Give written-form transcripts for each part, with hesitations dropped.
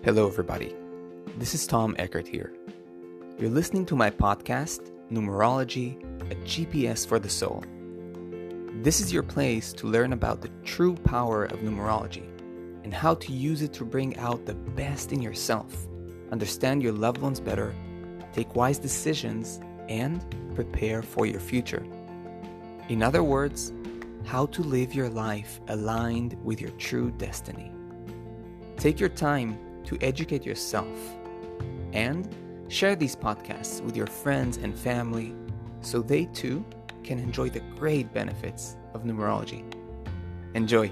Hello, everybody. This is Tom Eckert here. You're listening to my podcast, Numerology, a GPS for the soul. This is your place to learn about the true power of numerology and how to use it to bring out the best in yourself, understand your loved ones better, take wise decisions, and prepare for your future. In other words, how to live your life aligned with your true destiny. Take your time to educate yourself and share these podcasts with your friends and family so they too can enjoy the great benefits of numerology. Enjoy!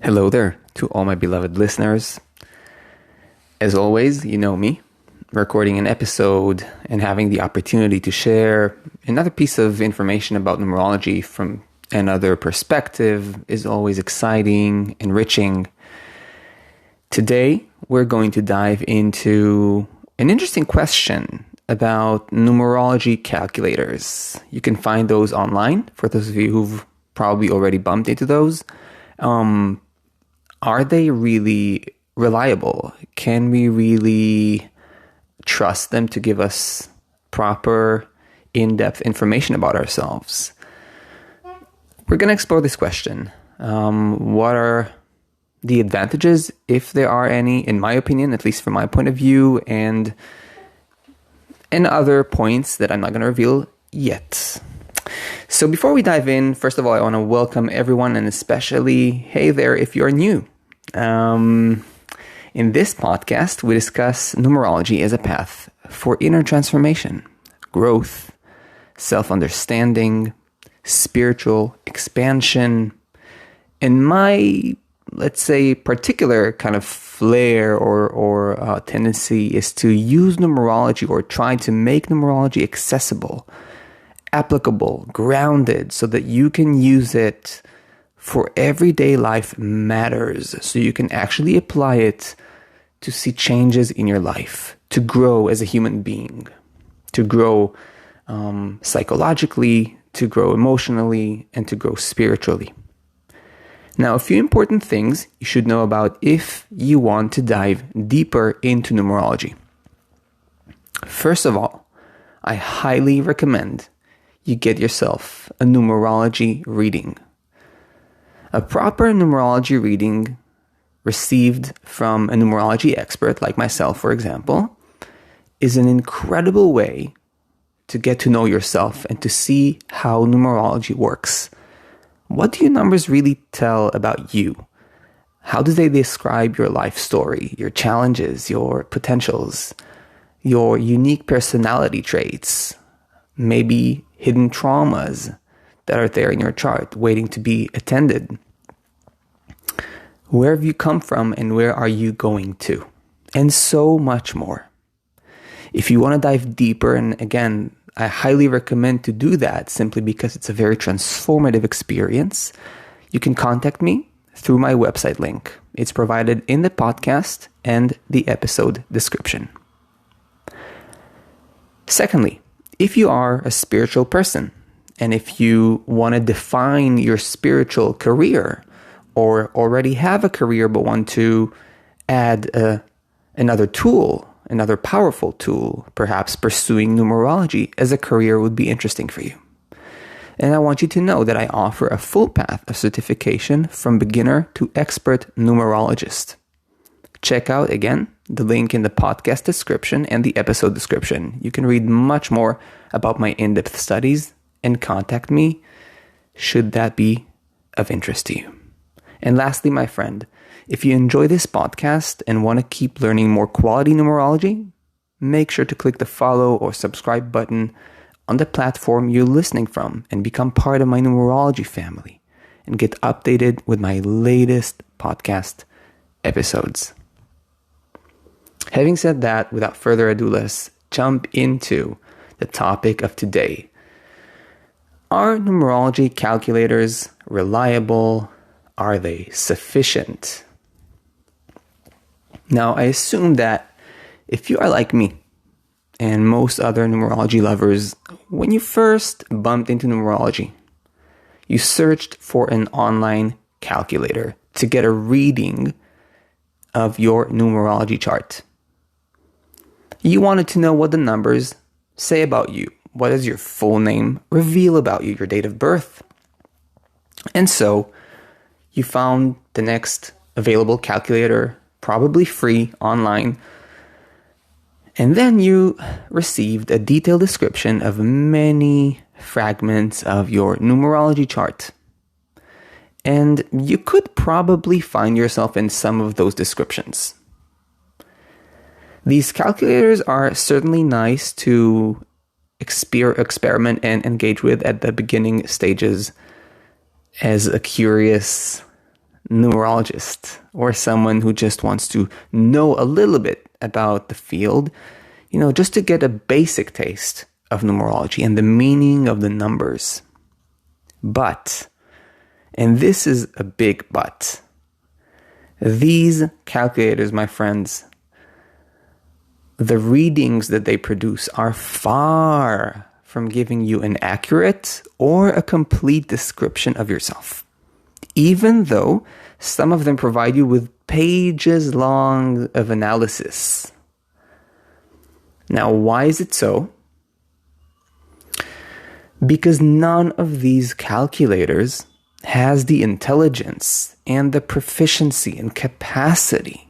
Hello there to all my beloved listeners. As always, you know me, recording an episode and having the opportunity to share another piece of information about numerology from another perspective is always exciting, enriching. Today, we're going to dive into an interesting question about numerology calculators. You can find those online for those of you who've probably already bumped into those. Are they really reliable? Can we really trust them to give us proper, in-depth information about ourselves? We're going to explore this question. What are the advantages, if there are any, in my opinion, at least from my point of view, and other points that I'm not going to reveal yet. So before we dive in, first of all, I want to welcome everyone, and especially, hey there, if you're new. In this podcast, we discuss numerology as a path for inner transformation, growth, self-understanding, spiritual expansion, and my, let's say, particular kind of flair or tendency is to use numerology or try to make numerology accessible, applicable, grounded, so that you can use it for everyday life matters, so you can actually apply it to see changes in your life, to grow as a human being, to grow psychologically, to grow emotionally, and to grow spiritually. Now, a few important things you should know about if you want to dive deeper into numerology. First of all, I highly recommend you get yourself a numerology reading. A proper numerology reading received from a numerology expert like myself, for example, is an incredible way to get to know yourself and to see how numerology works. What do your numbers really tell about you? How do they describe your life story, your challenges, your potentials, your unique personality traits, maybe hidden traumas that are there in your chart waiting to be attended? Where have you come from and where are you going to? And so much more. If you want to dive deeper, and again, I highly recommend to do that simply because it's a very transformative experience, you can contact me through my website link. It's provided in the podcast and the episode description. Secondly, if you are a spiritual person and if you want to define your spiritual career or already have a career but want to add another tool, another powerful tool, perhaps pursuing numerology as a career would be interesting for you. And I want you to know that I offer a full path of certification from beginner to expert numerologist. Check out, again, the link in the podcast description and the episode description. You can read much more about my in-depth studies and contact me should that be of interest to you. And lastly, my friend, if you enjoy this podcast and want to keep learning more quality numerology, make sure to click the follow or subscribe button on the platform you're listening from and become part of my numerology family and get updated with my latest podcast episodes. Having said that, without further ado, let's jump into the topic of today. Are numerology calculators reliable? Are they sufficient? Now, I assume that if you are like me and most other numerology lovers, when you first bumped into numerology, you searched for an online calculator to get a reading of your numerology chart. You wanted to know what the numbers say about you. What does your full name reveal about you, your date of birth? And so you found the next available calculator, probably free, online. And then you received a detailed description of many fragments of your numerology chart. And you could probably find yourself in some of those descriptions. These calculators are certainly nice to experiment and engage with at the beginning stages as a curious numerologist or someone who just wants to know a little bit about the field, just to get a basic taste of numerology and the meaning of the numbers. But, and this is a big but, these calculators, my friends, the readings that they produce are far from giving you an accurate or a complete description of yourself, even though some of them provide you with pages long of analysis. Now, why is it so? Because none of these calculators has the intelligence and the proficiency and capacity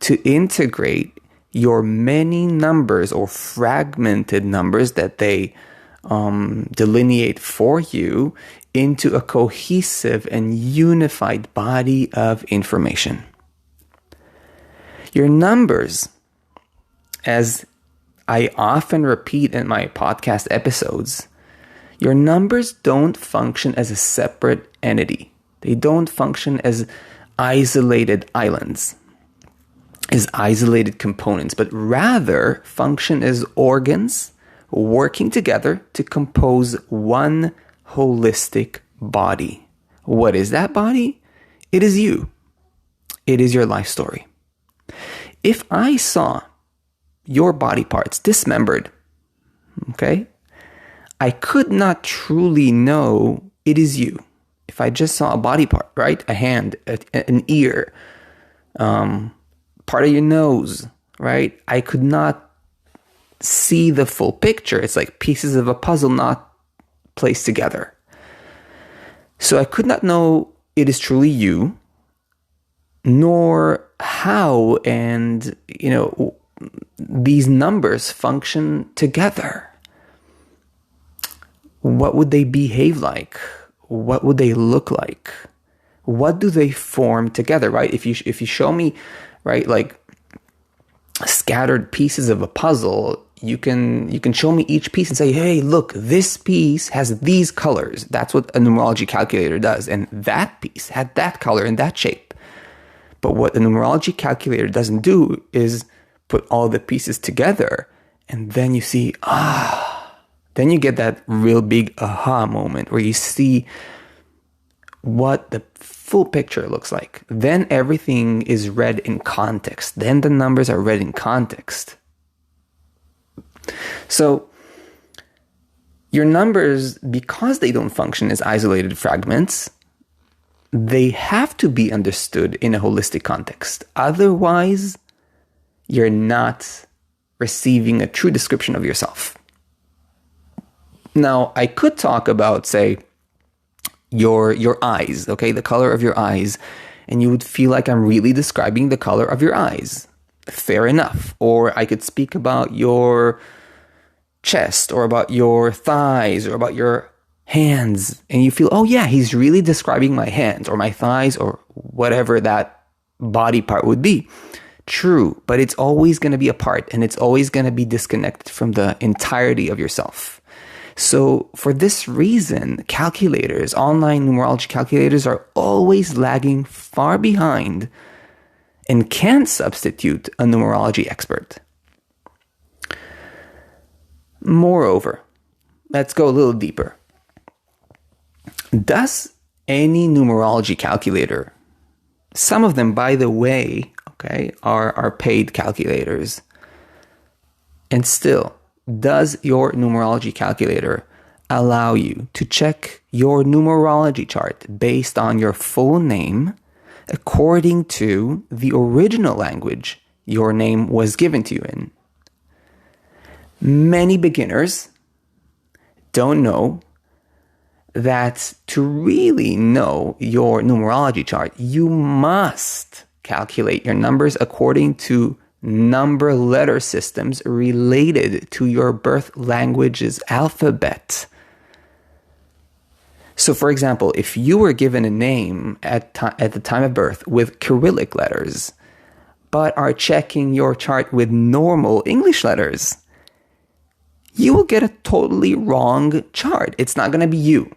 to integrate your many numbers or fragmented numbers that they delineate for you into a cohesive and unified body of information. Your numbers, as I often repeat in my podcast episodes, your numbers don't function as a separate entity. They don't function as isolated islands, as isolated components, but rather function as organs working together to compose one holistic body. What is that body? It is you. It is your life story. If I saw your body parts dismembered, okay, I could not truly know it is you. If I just saw a body part, right? A hand, an ear, part of your nose, right? I could not see the full picture. It's like pieces of a puzzle not placed together. So I could not know it is truly you, nor how and, these numbers function together. What would they behave like? What would they look like? What do they form together, right? If you show me, right, like scattered pieces of a puzzle, you can show me each piece and say, hey, look, this piece has these colors. That's what a numerology calculator does. And that piece had that color and that shape. But what a numerology calculator doesn't do is put all the pieces together. And then you see, then you get that real big aha moment where you see what the full picture looks like. Then everything is read in context. Then the numbers are read in context. So your numbers, because they don't function as isolated fragments, they have to be understood in a holistic context. Otherwise, you're not receiving a true description of yourself. Now, I could talk about, say, your eyes, okay, the color of your eyes, and you would feel like I'm really describing the color of your eyes. Fair enough. Or I could speak about your chest, or about your thighs, or about your hands, and you feel, oh yeah, he's really describing my hands, or my thighs, or whatever that body part would be. True, but it's always going to be a part, and it's always going to be disconnected from the entirety of yourself. So for this reason, calculators, online numerology calculators, are always lagging far behind and can't substitute a numerology expert. Moreover, let's go a little deeper. Does any numerology calculator, some of them, by the way, okay, are paid calculators, and still, does your numerology calculator allow you to check your numerology chart based on your full name according to the original language your name was given to you in. Many beginners don't know that to really know your numerology chart, you must calculate your numbers according to number letter systems related to your birth language's alphabet. So, for example, if you were given a name at the time of birth with Cyrillic letters, but are checking your chart with normal English letters, you will get a totally wrong chart. It's not going to be you.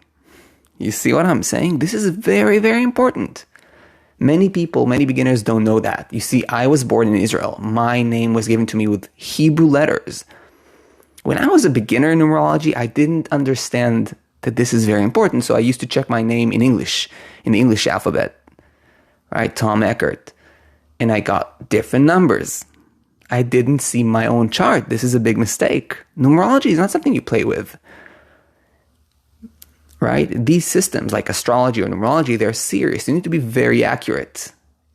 You see what I'm saying? This is very, very important. Many beginners don't know that. You see, I was born in Israel. My name was given to me with Hebrew letters. When I was a beginner in numerology, I didn't understand that this is very important. So I used to check my name in English, in the English alphabet, right? Tom Eckert. And I got different numbers. I didn't see my own chart. This is a big mistake. Numerology is not something you play with, right? These systems like astrology or numerology, they're serious. You need to be very accurate.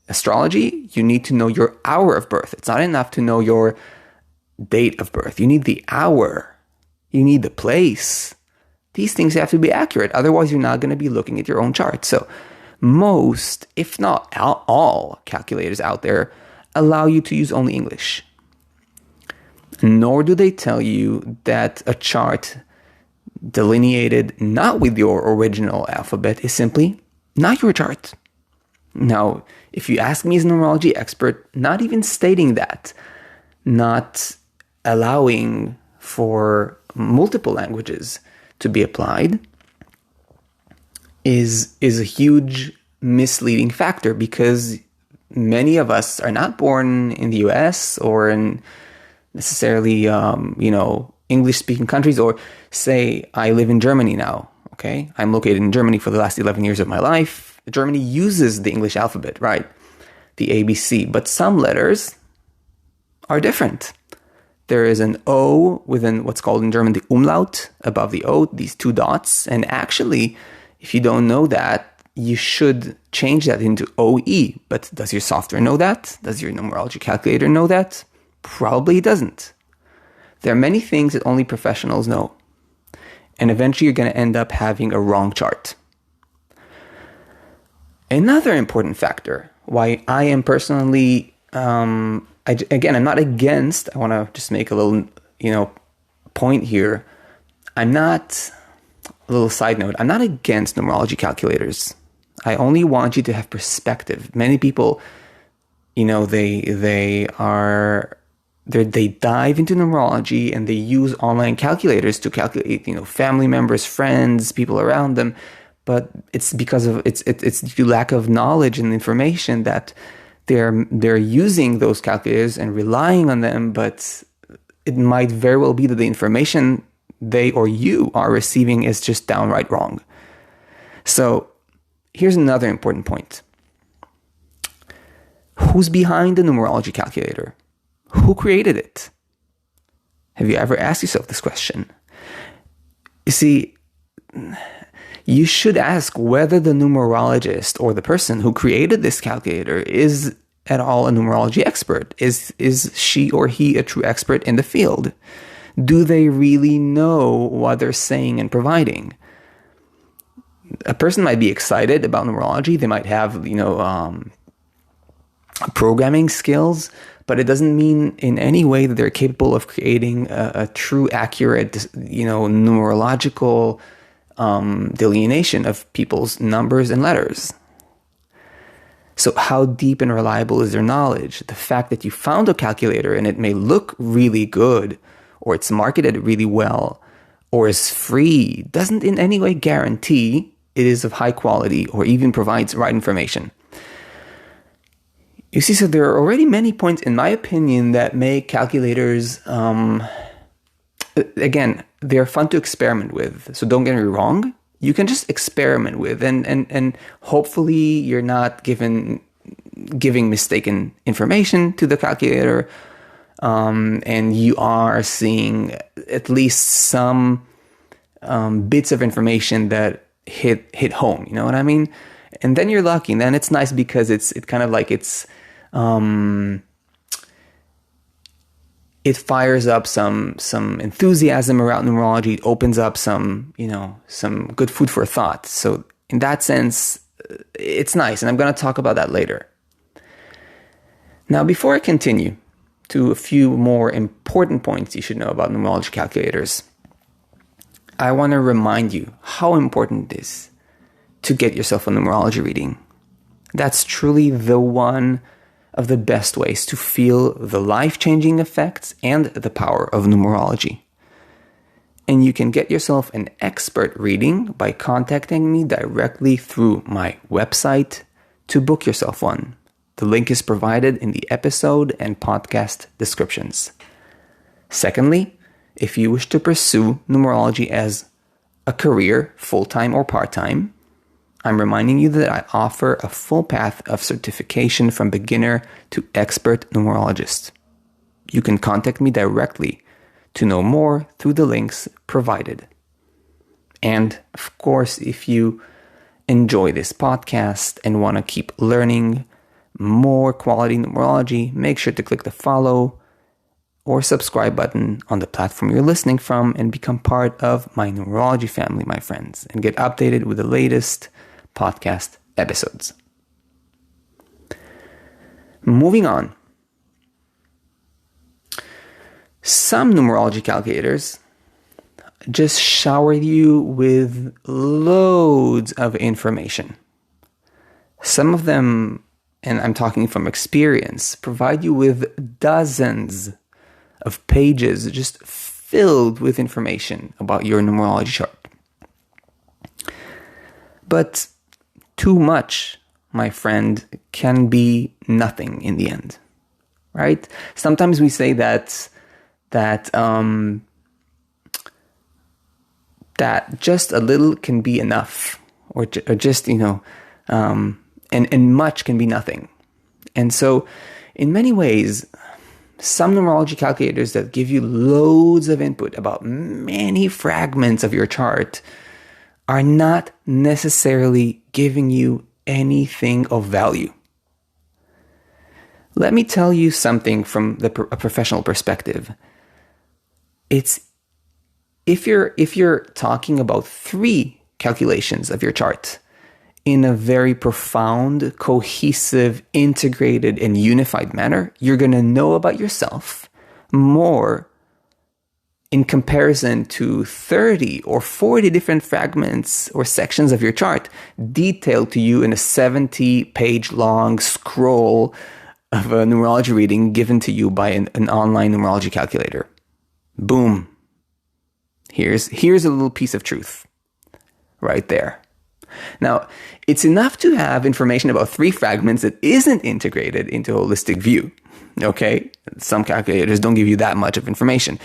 Astrology, you need to know your hour of birth. It's not enough to know your date of birth. You need the hour. You need the place. These things have to be accurate. Otherwise, you're not going to be looking at your own chart. So most, if not all calculators out there allow you to use only English. Nor do they tell you that a chart delineated not with your original alphabet is simply not your chart. Now, if you ask me as a numerology expert, not even stating that, not allowing for multiple languages to be applied is a huge misleading factor, because many of us are not born in the US or in necessarily, English-speaking countries, or say I live in Germany now, okay? I'm located in Germany for the last 11 years of my life. Germany uses the English alphabet, right? The ABC, but some letters are different. There is an O within what's called in German the umlaut above the O, these two dots. And actually, if you don't know that, you should change that into OE. But does your software know that? Does your numerology calculator know that? Probably it doesn't. There are many things that only professionals know. And eventually you're going to end up having a wrong chart. Another important factor why I am personally, I'm not against, I want to just make a little, point here. A little side note, I'm not against numerology calculators. I only want you to have perspective. Many people, they dive into numerology and they use online calculators to calculate, family members, friends, people around them. But it's because of it's due to lack of knowledge and information that they're using those calculators and relying on them. But it might very well be that the information they or you are receiving is just downright wrong. So here's another important point. Who's behind the numerology calculator? Who created it? Have you ever asked yourself this question? You see, you should ask whether the numerologist or the person who created this calculator is at all a numerology expert. Is she or he a true expert in the field? Do they really know what they're saying and providing? A person might be excited about numerology. They might have, programming skills, but it doesn't mean in any way that they're capable of creating a true, accurate, numerological delineation of people's numbers and letters. So how deep and reliable is their knowledge? The fact that you found a calculator and it may look really good, or it's marketed really well, or is free, doesn't in any way guarantee it is of high quality or even provides right information. You see, so there are already many points, in my opinion, that make calculators, again, they're fun to experiment with. So don't get me wrong. You can just experiment with, and hopefully you're not giving mistaken information to the calculator, and you are seeing at least some bits of information that hit home. You know what I mean? And then you're lucky. And then it's nice because it kind of like it fires up some enthusiasm around numerology. It opens up some good food for thought. So in that sense, it's nice. And I'm going to talk about that later. Now, before I continue to a few more important points you should know about numerology calculators, I want to remind you how important it is to get yourself a numerology reading. That's truly the one of the best ways to feel the life-changing effects and the power of numerology. And you can get yourself an expert reading by contacting me directly through my website to book yourself one. The link is provided in the episode and podcast descriptions. Secondly, if you wish to pursue numerology as a career, full-time or part-time, I'm reminding you that I offer a full path of certification from beginner to expert numerologist. You can contact me directly to know more through the links provided. And of course, if you enjoy this podcast and want to keep learning more quality numerology, make sure to click the follow or subscribe button on the platform you're listening from and become part of my numerology family, my friends, and get updated with the latest podcast episodes. Moving on. Some numerology calculators just shower you with loads of information. Some of them, and I'm talking from experience, provide you with dozens of pages just filled with information about your numerology chart. But too much, my friend, can be nothing in the end, right? Sometimes we say that just a little can be enough, or just and much can be nothing. And so, in many ways, some numerology calculators that give you loads of input about many fragments of your chart are not necessarily giving you anything of value. Let me tell you something from a professional perspective. It's if you're talking about 3 calculations of your chart in a very profound, cohesive, integrated, and unified manner, you're going to know about yourself more in comparison to 30 or 40 different fragments or sections of your chart detailed to you in a 70-page long scroll of a numerology reading given to you by an online numerology calculator. Boom. Here's a little piece of truth right there. Now, it's enough to have information about 3 fragments that isn't integrated into a holistic view. Okay? Some calculators don't give you that much of information.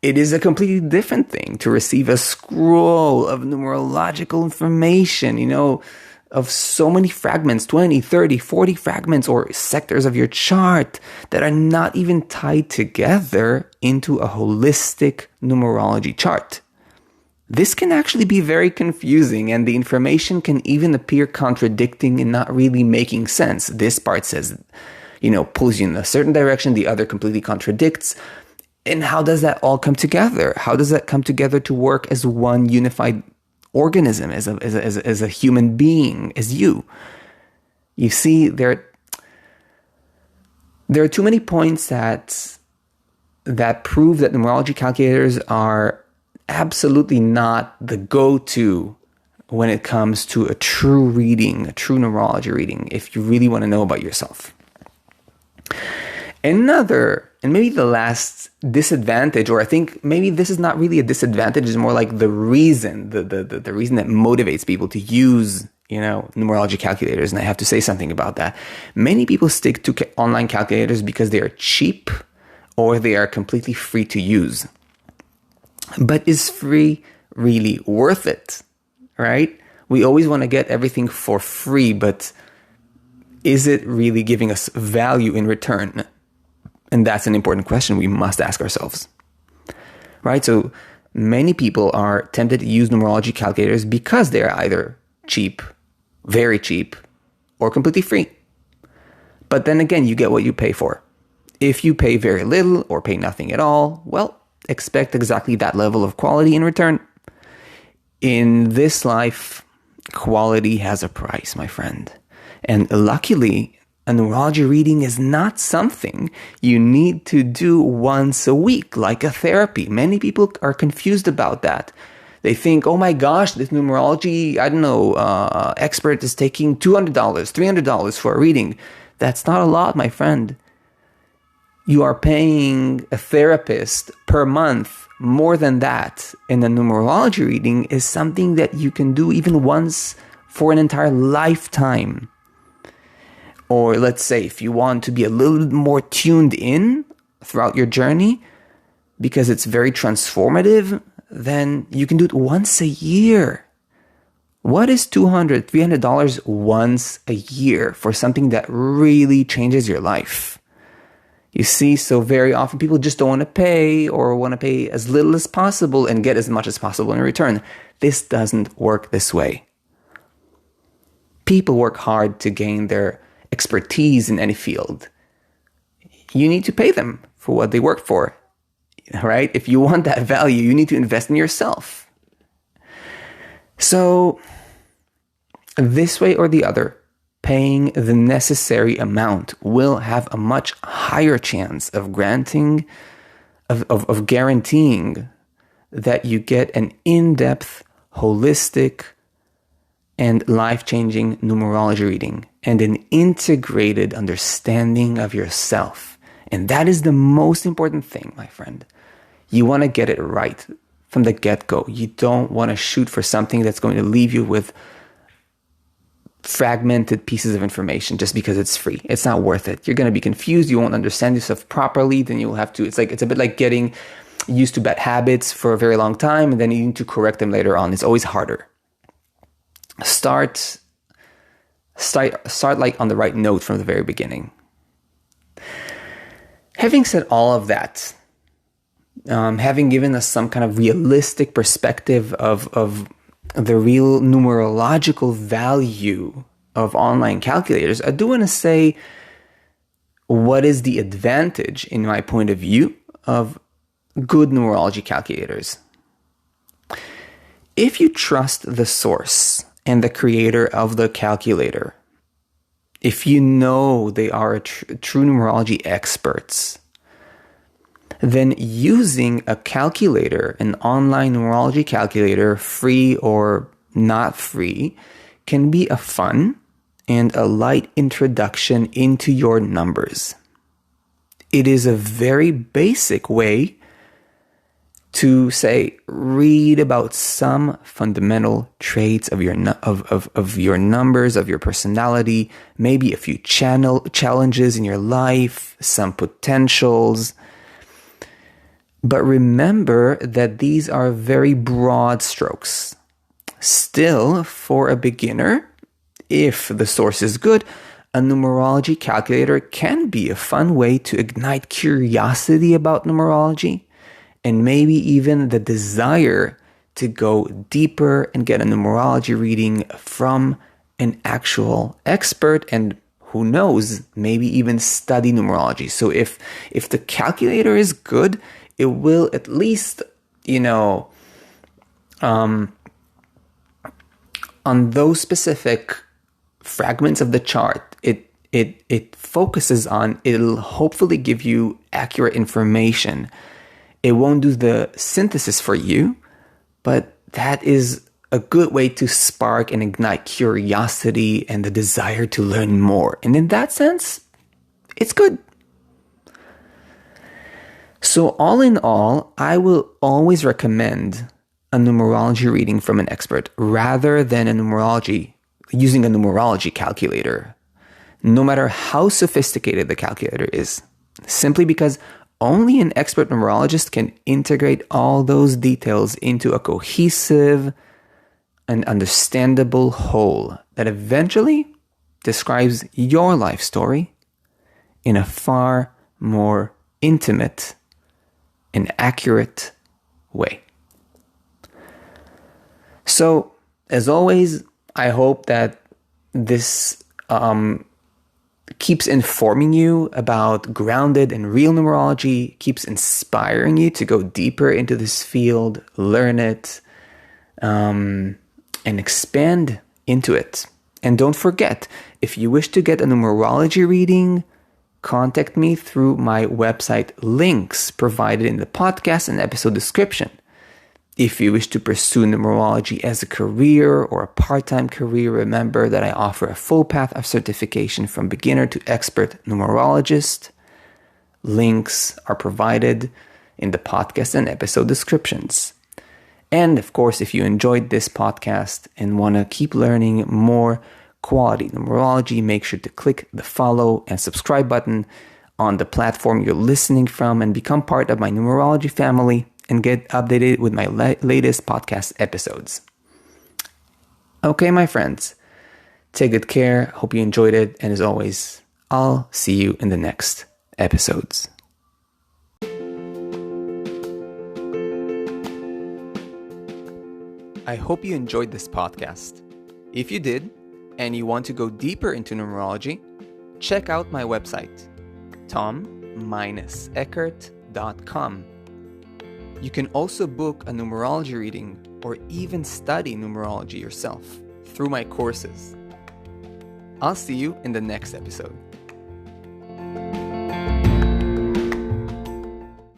It is a completely different thing to receive a scroll of numerological information, of so many fragments, 20, 30, 40 fragments or sectors of your chart that are not even tied together into a holistic numerology chart. This can actually be very confusing, and the information can even appear contradicting and not really making sense. This part says, pulls you in a certain direction, the other completely contradicts. And how does that all come together? How does that come together to work as one unified organism, as a human being, as you? You see, there are too many points that prove that numerology calculators are absolutely not the go-to when it comes to a true reading, a true numerology reading, if you really want to know about yourself. Another, and maybe the last disadvantage, or I think maybe this is not really a disadvantage, it's more like the reason, the reason that motivates people to use, numerology calculators, and I have to say something about that. Many people stick to online calculators because they are cheap or they are completely free to use. But is free really worth it, right? We always want to get everything for free, but is it really giving us value in return? And that's an important question we must ask ourselves, right? So Many people are tempted to use numerology calculators because they're either cheap, very cheap, or completely free. But then again, you get what you pay for. If you pay very little or pay nothing at all, well, expect exactly that level of quality in return. In this life, quality has a price, my friend. And luckily, a numerology reading is not something you need to do once a week, like a therapy. Many people are confused about that. They think, oh my gosh, this numerology, expert is taking $200, $300 for a reading. That's not a lot, my friend. You are paying a therapist per month more than that. And a numerology reading is something that you can do even once for an entire lifetime. Or let's say if you want to be a little more tuned in throughout your journey, because it's very transformative, then you can do it once a year. What is $200, $300 once a year for something that really changes your life? You see, so very often people just don't want to pay or want to pay as little as possible and get as much as possible in return. This doesn't work this way. People work hard to gain their expertise in any field. You need to pay them for what they work for, right? If you want that value, you need to invest in yourself. So, this way or the other, paying the necessary amount will have a much higher chance of guaranteeing that you get an in-depth, holistic, and life-changing numerology reading and an integrated understanding of yourself. And that is the most important thing, my friend. You want to get it right from the get-go. You don't want to shoot for something that's going to leave you with fragmented pieces of information just because it's free. It's not worth it. You're going to be confused. You won't understand yourself properly. Then you'll have to, it's a bit like getting used to bad habits for a very long time and then you need to correct them later on. It's always harder. Start like on the right note from the very beginning. Having said all of that, having given us some kind of realistic perspective of the real numerological value of online calculators, I do want to say what is the advantage, in my point of view, of good numerology calculators. If you trust the source and the creator of the calculator, if you know they are true numerology experts, then using a calculator, an online numerology calculator, free or not free, can be a fun and a light introduction into your numbers. It is a very basic way to say, read about some fundamental traits of your your numbers, of your personality, maybe a few challenges in your life, some potentials. But remember that these are very broad strokes. Still, for a beginner, if the source is good, a numerology calculator can be a fun way to ignite curiosity about numerology and maybe even the desire to go deeper and get a numerology reading from an actual expert and who knows, maybe even study numerology. So if the calculator is good, it will at least, on those specific fragments of the chart, it focuses on, it'll hopefully give you accurate information. It won't do the synthesis for you, but that is a good way to spark and ignite curiosity and the desire to learn more. And in that sense, it's good. So all in all, I will always recommend a numerology reading from an expert rather than using a numerology calculator, no matter how sophisticated the calculator is, simply because only an expert numerologist can integrate all those details into a cohesive and understandable whole that eventually describes your life story in a far more intimate and accurate way. So, as always, I hope that this keeps informing you about grounded and real numerology, keeps inspiring you to go deeper into this field, learn it, and expand into it. And don't forget, if you wish to get a numerology reading, contact me through my website links provided in the podcast and episode description. If you wish to pursue numerology as a career or a part-time career, remember that I offer a full path of certification from beginner to expert numerologist. Links are provided in the podcast and episode descriptions. And of course, if you enjoyed this podcast and want to keep learning more quality numerology, make sure to click the follow and subscribe button on the platform you're listening from and become part of my numerology family and get updated with my latest podcast episodes. Okay, my friends, take good care. Hope you enjoyed it. And as always, I'll see you in the next episodes. I hope you enjoyed this podcast. If you did, and you want to go deeper into numerology, check out my website, tom-eckert.com. You can also book a numerology reading or even study numerology yourself through my courses. I'll see you in the next episode.